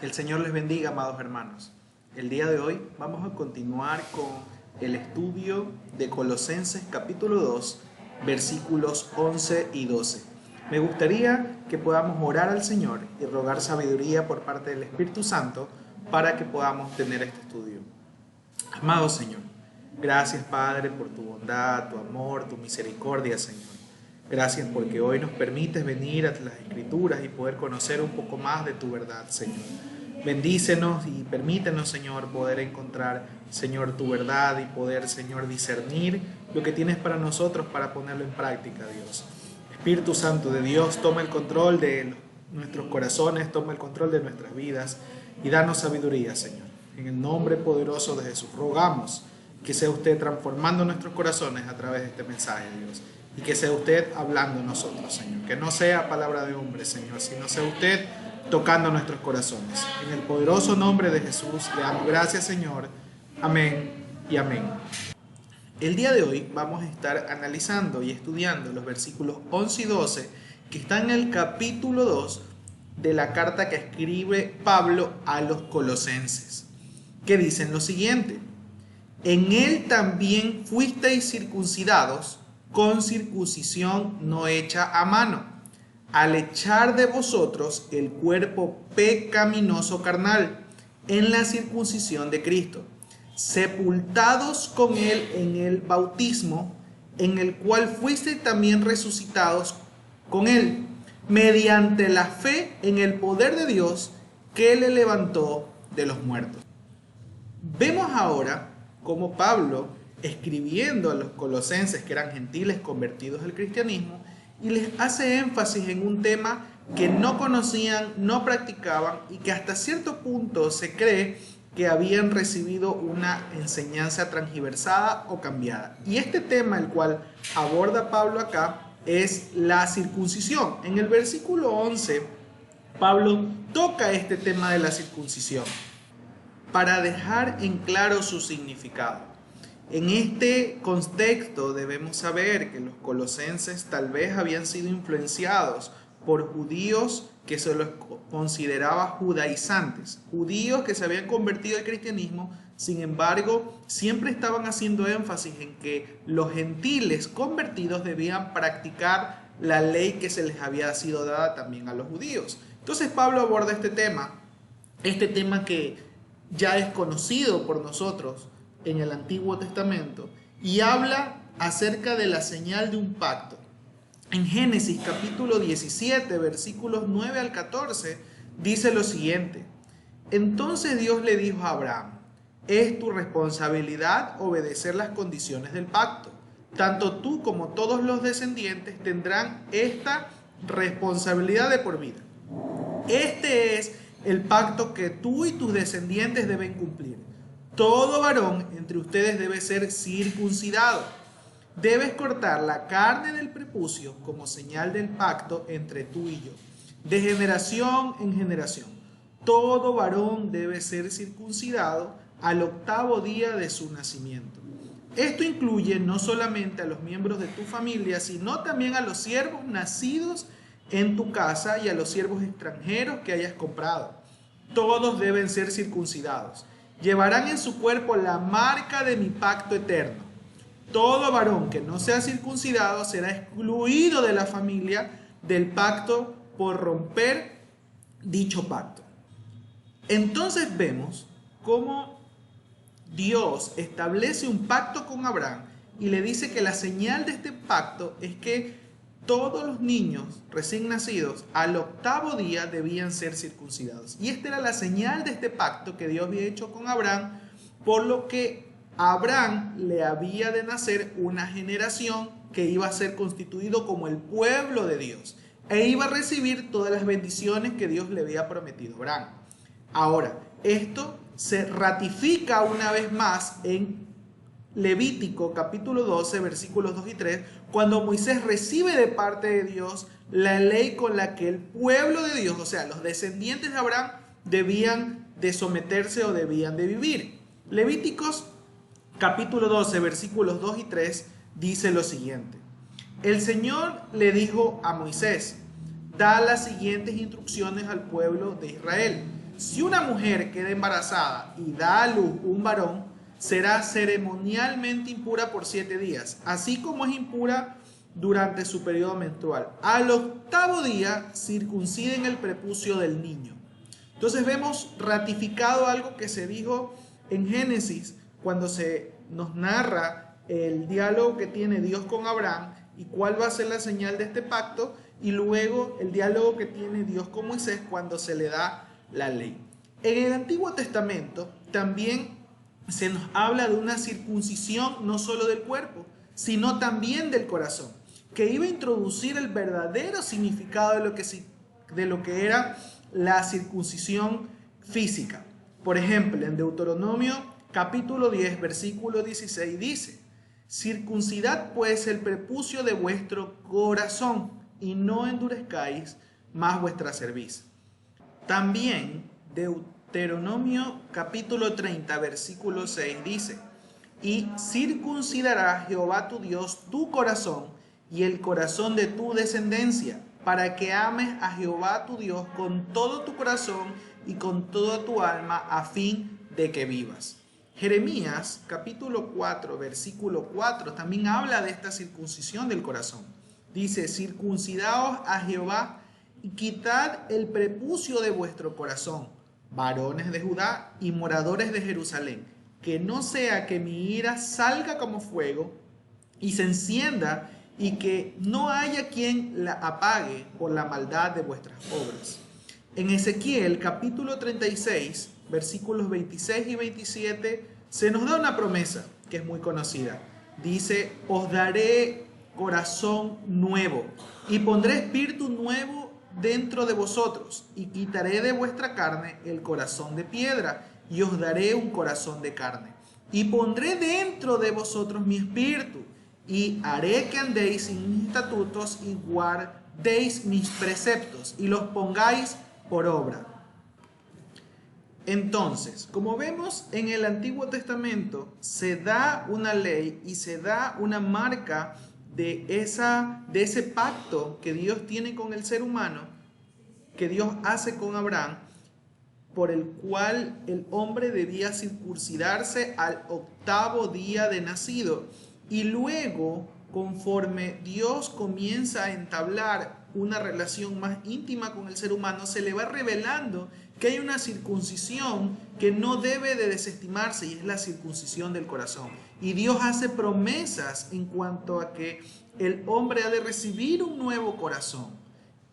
El Señor les bendiga, amados hermanos. El día de hoy vamos a continuar con el estudio de Colosenses capítulo 2, versículos 11 y 12. Me gustaría que podamos orar al Señor y rogar sabiduría por parte del Espíritu Santo para que podamos tener este estudio. Amado Señor, gracias Padre por tu bondad, tu amor, tu misericordia, Señor. Gracias porque hoy nos permites venir a las Escrituras y poder conocer un poco más de tu verdad, Señor. Bendícenos y permítenos, Señor, poder encontrar, Señor, tu verdad y poder, Señor, discernir lo que tienes para nosotros para ponerlo en práctica, Dios. Espíritu Santo de Dios, toma el control de nuestros corazones, toma el control de nuestras vidas y danos sabiduría, Señor. En el nombre poderoso de Jesús, rogamos que sea usted transformando nuestros corazones a través de este mensaje, Dios. Y que sea usted hablando a nosotros, Señor. Que no sea palabra de hombre, Señor, sino sea usted tocando nuestros corazones. En el poderoso nombre de Jesús, le damos gracias, Señor. Amén y amén. El día de hoy vamos a estar analizando y estudiando los versículos 11 y 12 que están en el capítulo 2 de la carta que escribe Pablo a los colosenses, que dicen lo siguiente: en él también fuisteis circuncidados con circuncisión no hecha a mano, al echar de vosotros el cuerpo pecaminoso carnal en la circuncisión de Cristo, sepultados con él en el bautismo, en el cual fuisteis también resucitados con él, mediante la fe en el poder de Dios que le levantó de los muertos. Vemos ahora cómo Pablo, escribiendo a los colosenses que eran gentiles convertidos al cristianismo, y les hace énfasis en un tema que no conocían, no practicaban y que hasta cierto punto se cree que habían recibido una enseñanza transgiversada o cambiada. Y este tema, el cual aborda Pablo acá, es la circuncisión. En el versículo 11, Pablo toca este tema de la circuncisión para dejar en claro su significado. En este contexto debemos saber que los colosenses tal vez habían sido influenciados por judíos que se los consideraba judaizantes, judíos que se habían convertido al cristianismo. Sin embargo, siempre estaban haciendo énfasis en que los gentiles convertidos debían practicar la ley que se les había sido dada también a los judíos. Entonces Pablo aborda este tema que ya es conocido por nosotros en el Antiguo Testamento, y habla acerca de la señal de un pacto. En Génesis capítulo 17, versículos 9 al 14, dice lo siguiente: entonces Dios le dijo a Abraham: es tu responsabilidad obedecer las condiciones del pacto. Tanto tú como todos los descendientes tendrán esta responsabilidad de por vida. Este es el pacto que tú y tus descendientes deben cumplir. Todo varón entre ustedes debe ser circuncidado. Debes cortar la carne del prepucio como señal del pacto entre tú y yo, de generación en generación. Todo varón debe ser circuncidado al 8º día de su nacimiento. Esto incluye no solamente a los miembros de tu familia, sino también a los siervos nacidos en tu casa y a los siervos extranjeros que hayas comprado. Todos deben ser circuncidados. Llevarán en su cuerpo la marca de mi pacto eterno. Todo varón que no sea circuncidado será excluido de la familia del pacto por romper dicho pacto. Entonces vemos cómo Dios establece un pacto con Abraham y le dice que la señal de este pacto es que todos los niños recién nacidos al 8º día debían ser circuncidados. Y esta era la señal de este pacto que Dios había hecho con Abraham, por lo que a Abraham le había de nacer una generación que iba a ser constituido como el pueblo de Dios e iba a recibir todas las bendiciones que Dios le había prometido a Abraham. Ahora, esto se ratifica una vez más en Levítico capítulo 12, versículos 2 y 3, cuando Moisés recibe de parte de Dios la ley con la que el pueblo de Dios, o sea, los descendientes de Abraham, debían de someterse o debían de vivir. Levíticos capítulo 12, versículos 2 y 3 dice lo siguiente: el Señor le dijo a Moisés: da las siguientes instrucciones al pueblo de Israel. Si una mujer queda embarazada y da a luz un varón, será ceremonialmente impura por 7 días, así como es impura durante su periodo menstrual. Al 8º día circunciden el prepucio del niño. Entonces vemos ratificado algo que se dijo en Génesis cuando se nos narra el diálogo que tiene Dios con Abraham y cuál va a ser la señal de este pacto, y luego el diálogo que tiene Dios con Moisés cuando se le da la ley. En el Antiguo Testamento también se nos habla de una circuncisión no solo del cuerpo, sino también del corazón, que iba a introducir el verdadero significado de lo que era la circuncisión física. Por ejemplo, en Deuteronomio capítulo 10, versículo 16 dice: circuncidad pues el prepucio de vuestro corazón y no endurezcáis más vuestra cerviz. También Deuteronomio capítulo 30, versículo 6 dice: y circuncidará Jehová tu Dios tu corazón y el corazón de tu descendencia, para que ames a Jehová tu Dios con todo tu corazón y con toda tu alma, a fin de que vivas. Jeremías capítulo 4, versículo 4 también habla de esta circuncisión del corazón. Dice: circuncidaos a Jehová y quitad el prepucio de vuestro corazón, varones de Judá y moradores de Jerusalén, que no sea que mi ira salga como fuego y se encienda, y que no haya quien la apague por la maldad de vuestras obras. En Ezequiel capítulo 36, versículos 26 y 27, se nos da una promesa que es muy conocida. Dice: os daré corazón nuevo y pondré espíritu nuevo dentro de vosotros, y quitaré de vuestra carne el corazón de piedra y os daré un corazón de carne, y pondré dentro de vosotros mi espíritu, y haré que andéis en mis estatutos y guardéis mis preceptos y los pongáis por obra. Entonces, como vemos en el Antiguo Testamento, se da una ley y se da una marca de ese pacto que Dios tiene con el ser humano, que Dios hace con Abraham, por el cual el hombre debía circuncidarse al 8º día de nacido. Y luego, conforme Dios comienza a entablar una relación más íntima con el ser humano, se le va revelando que hay una circuncisión que no debe de desestimarse, y es la circuncisión del corazón. Y Dios hace promesas en cuanto a que el hombre ha de recibir un nuevo corazón.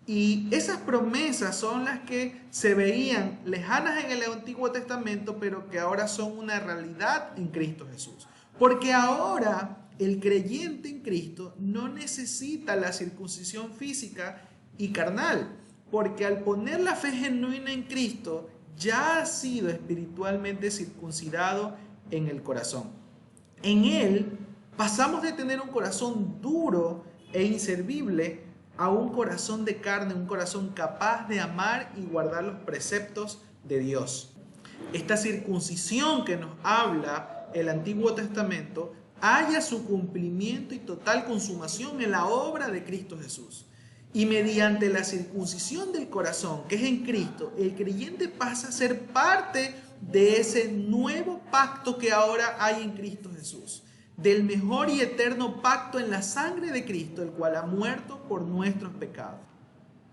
Y esas promesas son las que se veían lejanas en el Antiguo Testamento, pero que ahora son una realidad en Cristo Jesús. Porque ahora el creyente en Cristo no necesita la circuncisión física y carnal, porque al poner la fe genuina en Cristo, ya ha sido espiritualmente circuncidado en el corazón. En Él pasamos de tener un corazón duro e inservible a un corazón de carne, un corazón capaz de amar y guardar los preceptos de Dios. Esta circuncisión que nos habla el Antiguo Testamento halla su cumplimiento y total consumación en la obra de Cristo Jesús. Y mediante la circuncisión del corazón, que es en Cristo, el creyente pasa a ser parte de ese nuevo pacto que ahora hay en Cristo Jesús, del mejor y eterno pacto en la sangre de Cristo, el cual ha muerto por nuestros pecados.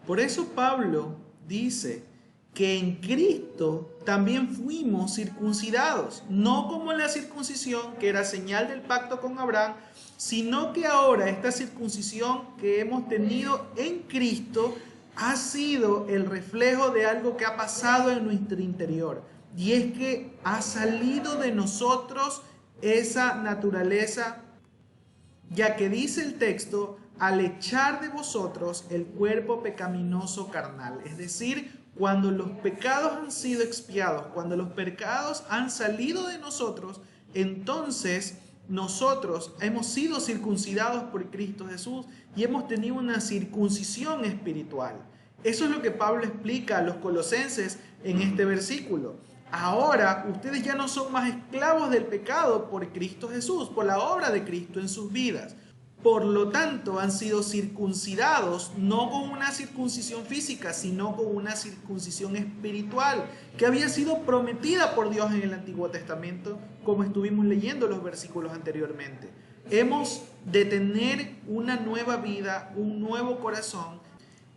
Por eso Pablo dice que en Cristo también fuimos circuncidados, no como en la circuncisión, que era señal del pacto con Abraham, sino que ahora esta circuncisión que hemos tenido en Cristo ha sido el reflejo de algo que ha pasado en nuestro interior, y es que ha salido de nosotros esa naturaleza, ya que dice el texto: al echar de vosotros el cuerpo pecaminoso carnal. Es decir, cuando los pecados han sido expiados, cuando los pecados han salido de nosotros, entonces nosotros hemos sido circuncidados por Cristo Jesús y hemos tenido una circuncisión espiritual. Eso es lo que Pablo explica a los colosenses en este versículo. Ahora ustedes ya no son más esclavos del pecado por Cristo Jesús, por la obra de Cristo en sus vidas. por lo tanto han sido circuncidados, no con una circuncisión física, sino con una circuncisión espiritual, que había sido prometida por Dios en el Antiguo Testamento, como estuvimos leyendo los versículos anteriormente. Hemos de tener una nueva vida, un nuevo corazón,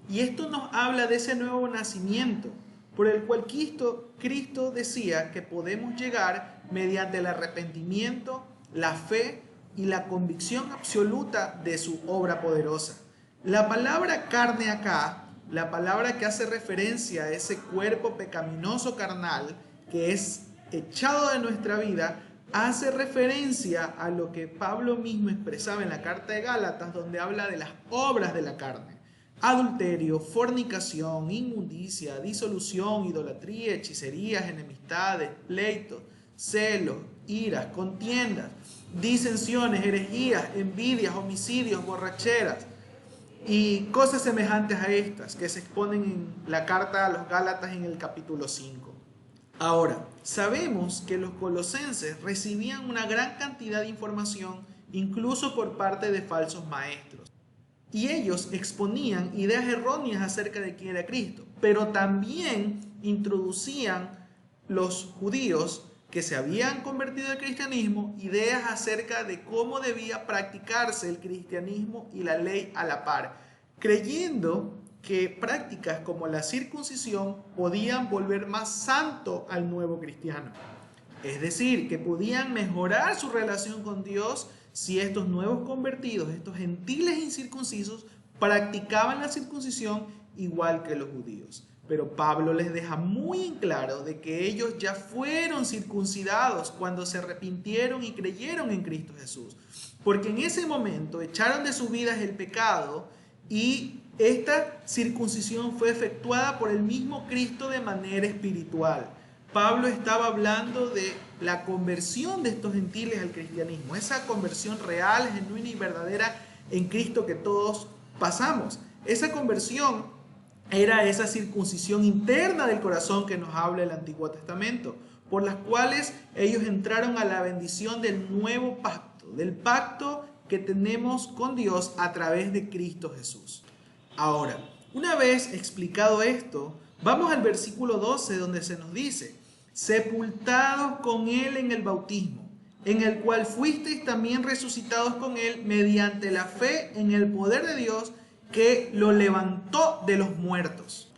y esto nos habla de ese nuevo nacimiento, por el cual Cristo decía que podemos llegar mediante el arrepentimiento, la fe y la convicción absoluta de su obra poderosa. La palabra carne acá, la palabra que hace referencia a ese cuerpo pecaminoso carnal que es echado de nuestra vida, hace referencia a lo que Pablo mismo expresaba en la carta de Gálatas, donde habla de las obras de la carne: adulterio, fornicación, inmundicia, disolución, idolatría, hechicerías, enemistades, pleitos, celos, iras, contiendas, disensiones, herejías, envidias, homicidios, borracheras y cosas semejantes a estas que se exponen en la carta a los Gálatas en el capítulo 5. Ahora, sabemos que los colosenses recibían una gran cantidad de información, incluso por parte de falsos maestros. Y ellos exponían ideas erróneas acerca de quién era Cristo, pero también introducían los judíos que se habían convertido al cristianismo ideas acerca de cómo debía practicarse el cristianismo y la ley a la par, creyendo que prácticas como la circuncisión podían volver más santo al nuevo cristiano. Es decir, que podían mejorar su relación con Dios si estos nuevos convertidos, estos gentiles incircuncisos, practicaban la circuncisión igual que los judíos. Pero Pablo les deja muy en claro de que ellos ya fueron circuncidados cuando se arrepintieron y creyeron en Cristo Jesús. Porque en ese momento echaron de sus vidas el pecado y esta circuncisión fue efectuada por el mismo Cristo de manera espiritual. Pablo estaba hablando de la conversión de estos gentiles al cristianismo, esa conversión real, genuina y verdadera en Cristo que todos pasamos. Esa conversión era esa circuncisión interna del corazón que nos habla el Antiguo Testamento, por las cuales ellos entraron a la bendición del nuevo pacto, del pacto que tenemos con Dios a través de Cristo Jesús. Ahora, una vez explicado esto, vamos al versículo 12 donde se nos dice: sepultados con Él en el bautismo, en el cual fuisteis también resucitados con Él mediante la fe en el poder de Dios que lo levantó de los muertos.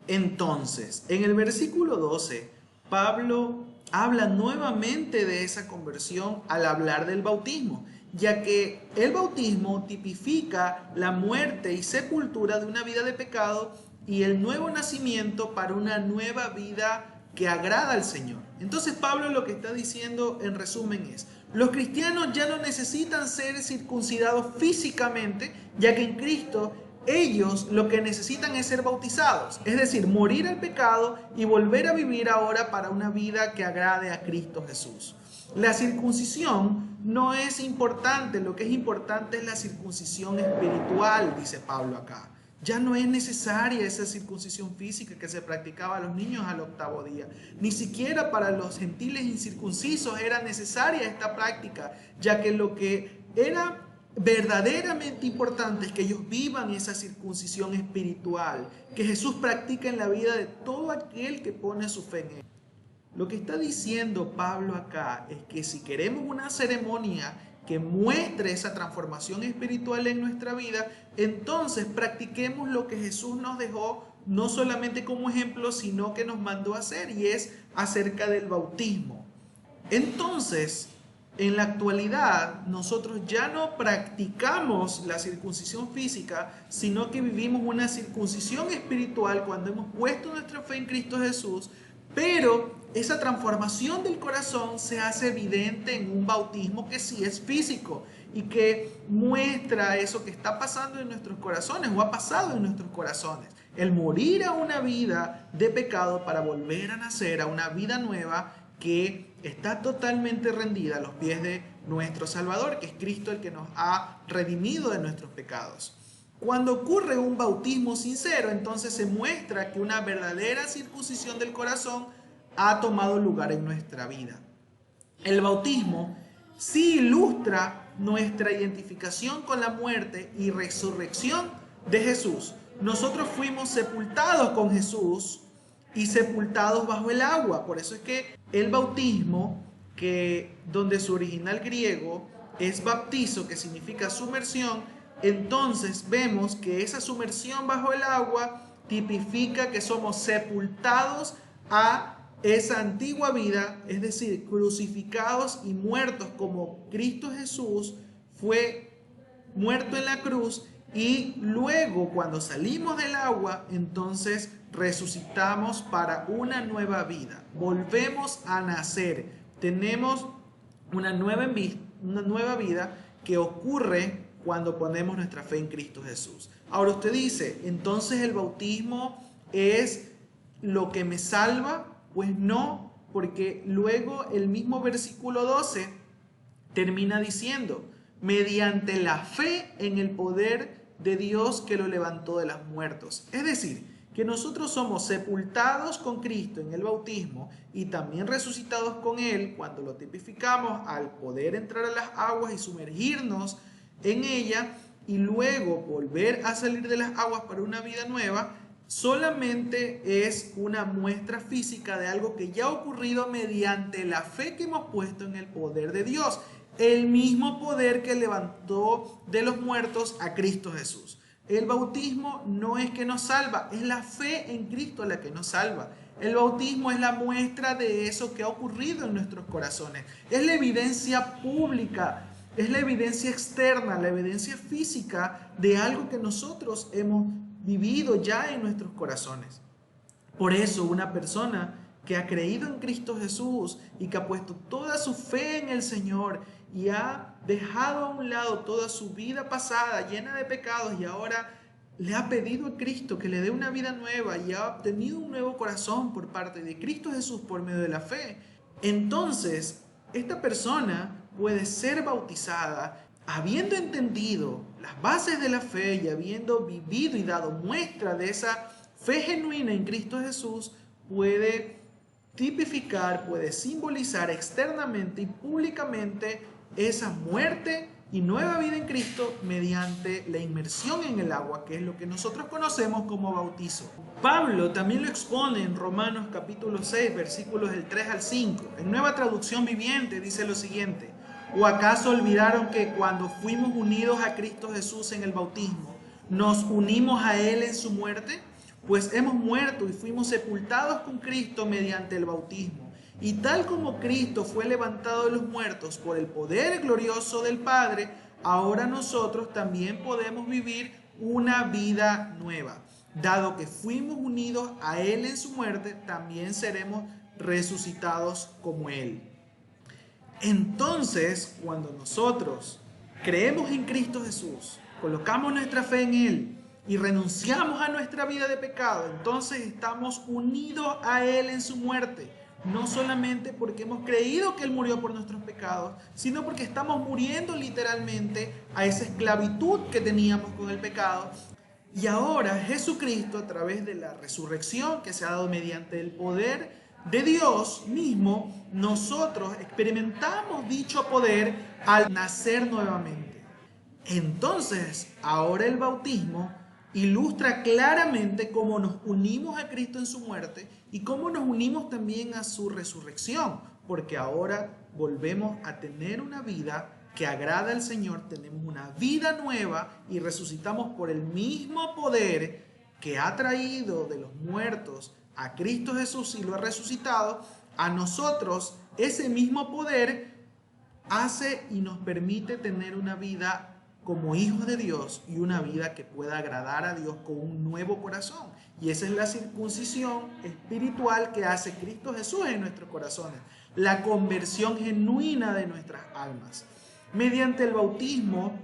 Entonces, en el versículo 12, Pablo habla nuevamente de esa conversión al hablar del bautismo, ya que el bautismo tipifica la muerte y sepultura de una vida de pecado y el nuevo nacimiento para una nueva vida que agrada al Señor. Entonces Pablo lo que está diciendo en resumen es: los cristianos ya no necesitan ser circuncidados físicamente, ya que en Cristo ellos lo que necesitan es ser bautizados, es decir, morir al pecado y volver a vivir ahora para una vida que agrade a Cristo Jesús. La circuncisión no es importante, lo que es importante es la circuncisión espiritual, dice Pablo acá. Ya no es necesaria esa circuncisión física que se practicaba a los niños al 8º día. Ni siquiera para los gentiles incircuncisos era necesaria esta práctica, ya que lo que era verdaderamente importante es que ellos vivan esa circuncisión espiritual que Jesús practica en la vida de todo aquel que pone su fe en Él. Lo que está diciendo Pablo acá es que si queremos una ceremonia que muestre esa transformación espiritual en nuestra vida, entonces practiquemos lo que Jesús nos dejó, no solamente como ejemplo, sino que nos mandó a hacer, y es acerca del bautismo. Entonces, en la actualidad, nosotros ya no practicamos la circuncisión física, sino que vivimos una circuncisión espiritual cuando hemos puesto nuestra fe en Cristo Jesús, pero esa transformación del corazón se hace evidente en un bautismo que sí es físico y que muestra eso que está pasando en nuestros corazones o ha pasado en nuestros corazones. El morir a una vida de pecado para volver a nacer a una vida nueva que está totalmente rendida a los pies de nuestro Salvador, que es Cristo el que nos ha redimido de nuestros pecados. Cuando ocurre un bautismo sincero, entonces se muestra que una verdadera circuncisión del corazón ha tomado lugar en nuestra vida. El bautismo sí ilustra nuestra identificación con la muerte y resurrección de Jesús. Nosotros fuimos sepultados con Jesús y sepultados bajo el agua. Por eso es que el bautismo, que donde su original griego es baptizo, que significa sumersión, entonces vemos que esa sumersión bajo el agua tipifica que somos sepultados a esa antigua vida, es decir, crucificados y muertos como Cristo Jesús fue muerto en la cruz, y luego cuando salimos del agua, entonces resucitamos para una nueva vida. Volvemos a nacer. Tenemos una nueva vida que ocurre cuando ponemos nuestra fe en Cristo Jesús. Ahora usted dice, entonces el bautismo es lo que me salva. Pues no, porque luego el mismo versículo 12 termina diciendo, mediante la fe en el poder de Dios que lo levantó de los muertos. Es decir, que nosotros somos sepultados con Cristo en el bautismo y también resucitados con Él cuando lo tipificamos al poder entrar a las aguas y sumergirnos en ella y luego volver a salir de las aguas para una vida nueva. Solamente es una muestra física de algo que ya ha ocurrido mediante la fe que hemos puesto en el poder de Dios. El mismo poder que levantó de los muertos a Cristo Jesús. El bautismo no es que nos salva, es la fe en Cristo la que nos salva. El bautismo es la muestra de eso que ha ocurrido en nuestros corazones. Es la evidencia pública, es la evidencia externa, la evidencia física de algo que nosotros hemos vivido ya en nuestros corazones. Por eso una persona que ha creído en Cristo Jesús y que ha puesto toda su fe en el Señor y ha dejado a un lado toda su vida pasada llena de pecados y ahora le ha pedido a Cristo que le dé una vida nueva y ha obtenido un nuevo corazón por parte de Cristo Jesús por medio de la fe, entonces esta persona puede ser bautizada habiendo entendido las bases de la fe y habiendo vivido y dado muestra de esa fe genuina en Cristo Jesús, puede tipificar, puede simbolizar externamente y públicamente esa muerte y nueva vida en Cristo mediante la inmersión en el agua, que es lo que nosotros conocemos como bautizo. Pablo también lo expone en Romanos capítulo 6, versículos del 3 al 5. En Nueva Traducción Viviente dice lo siguiente: ¿O acaso olvidaron que cuando fuimos unidos a Cristo Jesús en el bautismo, nos unimos a Él en su muerte? Pues hemos muerto y fuimos sepultados con Cristo mediante el bautismo. Y tal como Cristo fue levantado de los muertos por el poder glorioso del Padre, ahora nosotros también podemos vivir una vida nueva. Dado que fuimos unidos a Él en su muerte, también seremos resucitados como Él. Entonces, cuando nosotros creemos en Cristo Jesús, colocamos nuestra fe en Él y renunciamos a nuestra vida de pecado, entonces estamos unidos a Él en su muerte. No solamente porque hemos creído que Él murió por nuestros pecados, sino porque estamos muriendo literalmente a esa esclavitud que teníamos con el pecado. Y ahora Jesucristo, a través de la resurrección que se ha dado mediante el poder de Dios mismo, nosotros experimentamos dicho poder al nacer nuevamente. Entonces, ahora el bautismo ilustra claramente cómo nos unimos a Cristo en su muerte y cómo nos unimos también a su resurrección, porque ahora volvemos a tener una vida que agrada al Señor, tenemos una vida nueva y resucitamos por el mismo poder que ha traído de los muertos a Cristo Jesús y lo ha resucitado. A nosotros ese mismo poder hace y nos permite tener una vida como hijos de Dios y una vida que pueda agradar a Dios con un nuevo corazón. Y esa es la circuncisión espiritual que hace Cristo Jesús en nuestros corazones, la conversión genuina de nuestras almas. Mediante el bautismo,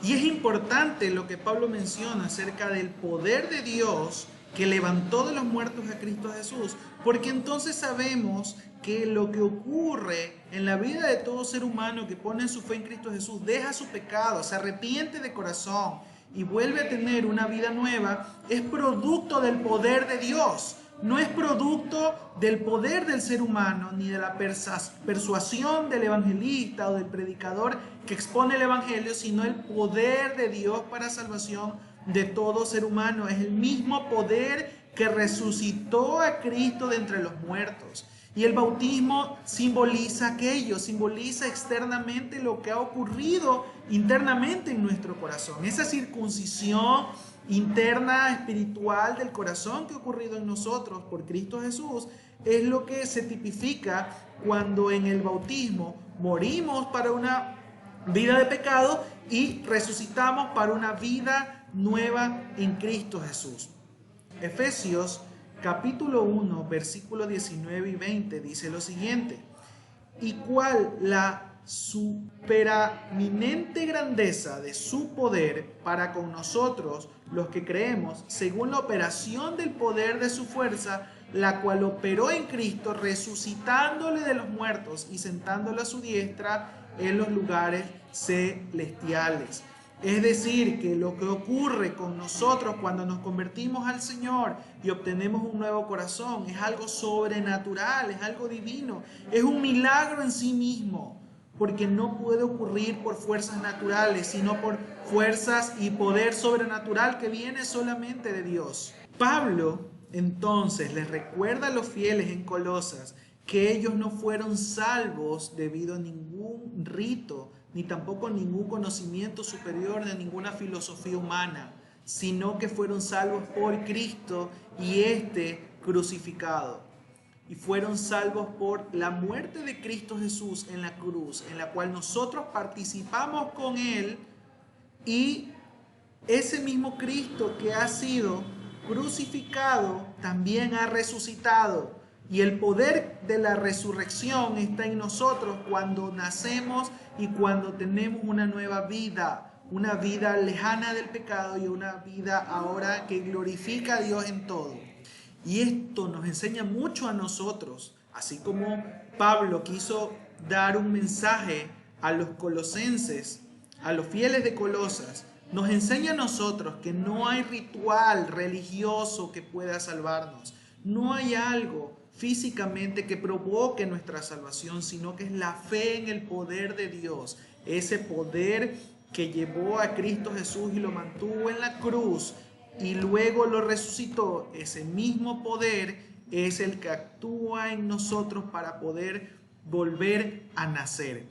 y es importante lo que Pablo menciona acerca del poder de Dios que levantó de los muertos a Cristo Jesús, porque entonces sabemos que lo que ocurre en la vida de todo ser humano que pone su fe en Cristo Jesús, deja su pecado, se arrepiente de corazón y vuelve a tener una vida nueva, es producto del poder de Dios. no es producto del poder del ser humano, ni de la persuasión del evangelista o del predicador que expone el evangelio, sino el poder de Dios para salvación de todo ser humano. Es el mismo poder que resucitó a Cristo de entre los muertos. Y el bautismo simboliza aquello, simboliza externamente lo que ha ocurrido internamente en nuestro corazón. Esa circuncisión interna espiritual del corazón que ha ocurrido en nosotros por Cristo Jesús es lo que se tipifica cuando en el bautismo morimos para una vida de pecado y resucitamos para una vida nueva en Cristo Jesús. Efesios capítulo 1, versículos 19 y 20 dice lo siguiente: y cuál la superaminente grandeza de su poder para con nosotros los que creemos, según la operación del poder de su fuerza, la cual operó en Cristo, resucitándole de los muertos y sentándole a su diestra en los lugares celestiales. Es decir, que lo que ocurre con nosotros cuando nos convertimos al Señor y obtenemos un nuevo corazón es algo sobrenatural, es algo divino, es un milagro en sí mismo, porque no puede ocurrir por fuerzas naturales, sino por fuerzas y poder sobrenatural que viene solamente de Dios. Pablo entonces les recuerda a los fieles en Colosas que ellos no fueron salvos debido a ningún rito, ni tampoco ningún conocimiento superior de ninguna filosofía humana, sino que fueron salvos por Cristo y crucificado. Y fueron salvos por la muerte de Cristo Jesús en la cruz, en la cual nosotros participamos con Él, y ese mismo Cristo que ha sido crucificado también ha resucitado. Y el poder de la resurrección está en nosotros cuando nacemos y cuando tenemos una nueva vida, una vida lejana del pecado y una vida ahora que glorifica a Dios en todo. Y esto nos enseña mucho a nosotros, así como Pablo quiso dar un mensaje a los colosenses, a los fieles de Colosas. Nos enseña a nosotros que no hay ritual religioso que pueda salvarnos. No hay algo físicamente que provoque nuestra salvación, sino que es la fe en el poder de Dios. Ese poder que llevó a Cristo Jesús y lo mantuvo en la cruz y luego lo resucitó. Ese mismo poder es el que actúa en nosotros para poder volver a nacer.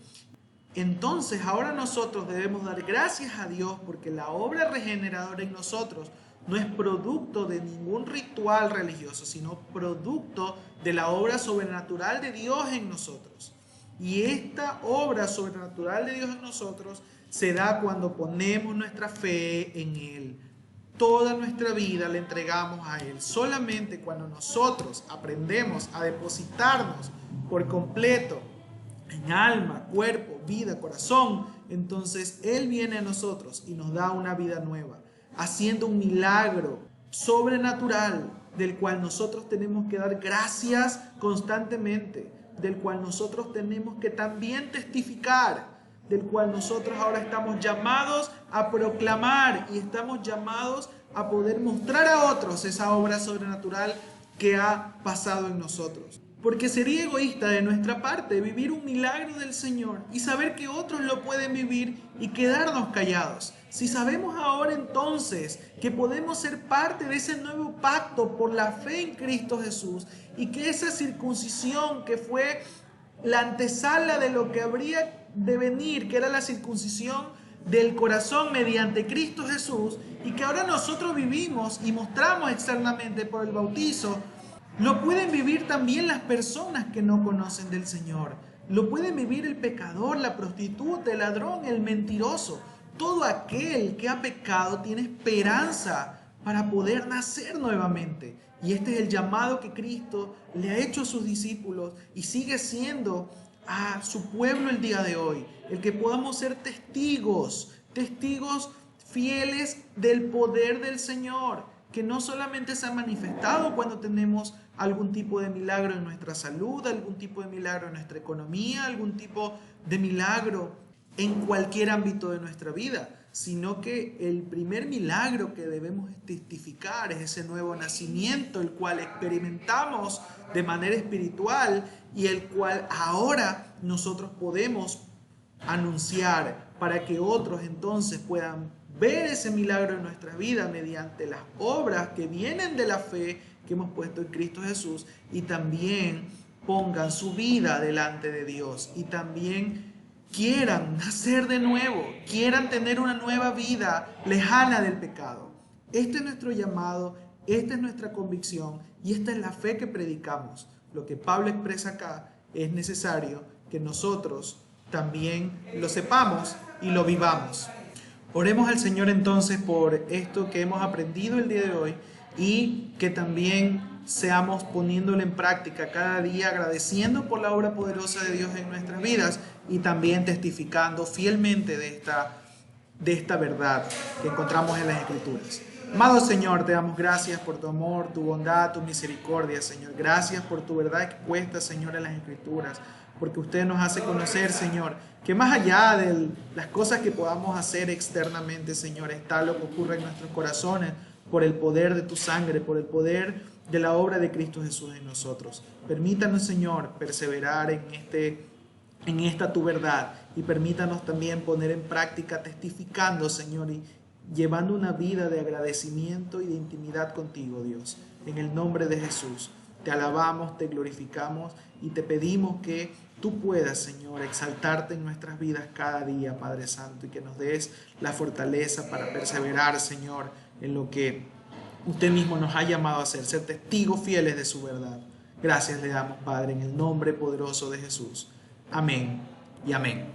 Entonces ahora nosotros debemos dar gracias a Dios porque la obra regeneradora en nosotros no es producto de ningún ritual religioso, sino producto de la obra sobrenatural de Dios en nosotros. Y esta obra sobrenatural de Dios en nosotros se da cuando ponemos nuestra fe en Él. Toda nuestra vida la entregamos a Él. Solamente cuando nosotros aprendemos a depositarnos por completo en alma, cuerpo, vida, corazón, entonces Él viene a nosotros y nos da una vida nueva, haciendo un milagro sobrenatural del cual nosotros tenemos que dar gracias constantemente, del cual nosotros tenemos que también testificar, del cual nosotros ahora estamos llamados a proclamar y estamos llamados a poder mostrar a otros esa obra sobrenatural que ha pasado en nosotros. Porque sería egoísta de nuestra parte vivir un milagro del Señor y saber que otros lo pueden vivir y quedarnos callados. Si sabemos ahora entonces que podemos ser parte de ese nuevo pacto por la fe en Cristo Jesús y que esa circuncisión que fue la antesala de lo que habría de venir, que era la circuncisión del corazón mediante Cristo Jesús, y que ahora nosotros vivimos y mostramos externamente por el bautizo, lo pueden vivir también las personas que no conocen del Señor. Lo pueden vivir el pecador, la prostituta, el ladrón, el mentiroso. Todo aquel que ha pecado tiene esperanza para poder nacer nuevamente. Y este es el llamado que Cristo le ha hecho a sus discípulos y sigue siendo a su pueblo el día de hoy. El que podamos ser testigos fieles del poder del Señor, que no solamente se ha manifestado cuando tenemos algún tipo de milagro en nuestra salud, algún tipo de milagro en nuestra economía, algún tipo de milagro en cualquier ámbito de nuestra vida, sino que el primer milagro que debemos testificar es ese nuevo nacimiento, el cual experimentamos de manera espiritual y el cual ahora nosotros podemos anunciar para que otros entonces puedan ver ese milagro en nuestra vida mediante las obras que vienen de la fe que hemos puesto en Cristo Jesús, y también pongan su vida delante de Dios y también quieran nacer de nuevo, quieran tener una nueva vida lejana del pecado. Este es nuestro llamado, esta es nuestra convicción y esta es la fe que predicamos. Lo que Pablo expresa acá es necesario que nosotros también lo sepamos y lo vivamos. Oremos al Señor entonces por esto que hemos aprendido el día de hoy y que también seamos poniéndolo en práctica cada día, agradeciendo por la obra poderosa de Dios en nuestras vidas y también testificando fielmente de esta verdad que encontramos en las Escrituras. Amado Señor, te damos gracias por tu amor, tu bondad, tu misericordia, Señor. Gracias por tu verdad expuesta, Señor, en las Escrituras, porque usted nos hace conocer, Señor, que más allá de las cosas que podamos hacer externamente, Señor, está lo que ocurre en nuestros corazones por el poder de tu sangre, por el poder de la obra de Cristo Jesús en nosotros. Permítanos, Señor, perseverar en esta tu verdad y permítanos también poner en práctica testificando, Señor, y llevando una vida de agradecimiento y de intimidad contigo, Dios. En el nombre de Jesús, te alabamos, te glorificamos y te pedimos que tú puedas, Señor, exaltarte en nuestras vidas cada día, Padre Santo, y que nos des la fortaleza para perseverar, Señor, en lo que usted mismo nos ha llamado a hacer, ser testigos fieles de su verdad. Gracias le damos, Padre, en el nombre poderoso de Jesús. Amén y amén.